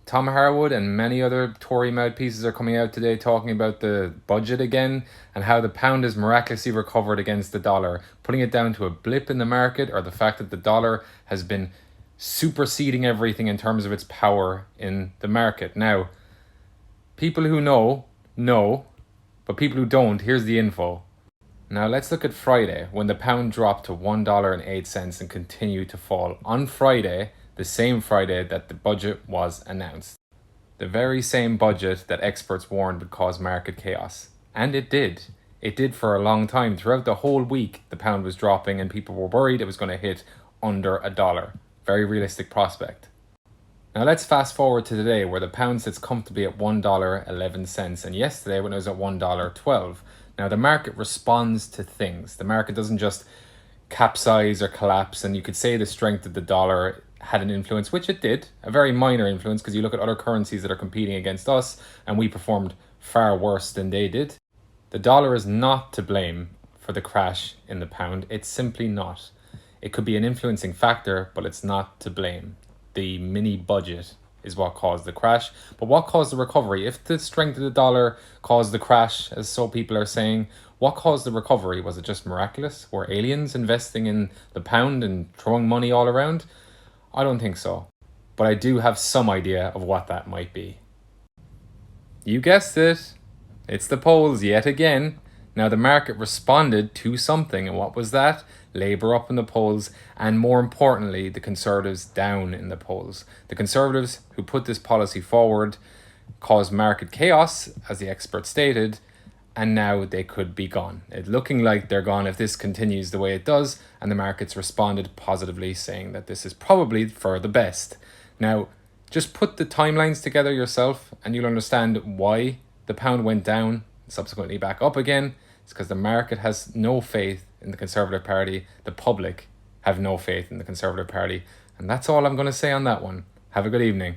Tom Harwood and many other Tory mouthpieces are coming out today talking about the budget again and how the pound has miraculously recovered against the dollar, putting it down to a blip in the market or the fact that the dollar has been superseding everything in terms of its power in the market. Now, people who know, but people who don't, here's the info. Now let's look at Friday when the pound dropped to $1.08 and continued to fall. On Friday, the same Friday that the budget was announced. The very same budget that experts warned would cause market chaos. And it did. It did for a long time. Throughout the whole week, the pound was dropping and people were worried it was going to hit under $1. Very realistic prospect. Now let's fast forward to today where the pound sits comfortably at $1.11 and yesterday when it was at $1.12. Now the market responds to things. The market doesn't just capsize or collapse, and you could say the strength of the dollar had an influence, which it did, a very minor influence because you look at other currencies that are competing against us and we performed far worse than they did. The dollar is not to blame for the crash in the pound. It's simply not. It could be an influencing factor, but it's not to blame. The mini budget is what caused the crash. But what caused the recovery? If the strength of the dollar caused the crash, as so people are saying, what caused the recovery? Was it just miraculous? Were aliens investing in the pound and throwing money all around? I don't think so. But I do have some idea of what that might be. You guessed it. It's the polls yet again. Now the market responded to something, and what was that? Labour up in the polls, and more importantly, the Conservatives down in the polls. The Conservatives who put this policy forward caused market chaos, as the expert stated, and now they could be gone. It's looking like they're gone if this continues the way it does, and the markets responded positively, saying that this is probably for the best. Now, just put the timelines together yourself, and you'll understand why the pound went down, subsequently back up again. It's because the market has no faith in the Conservative Party. The public have no faith in the Conservative Party. And that's all I'm going to say on that one. Have a good evening.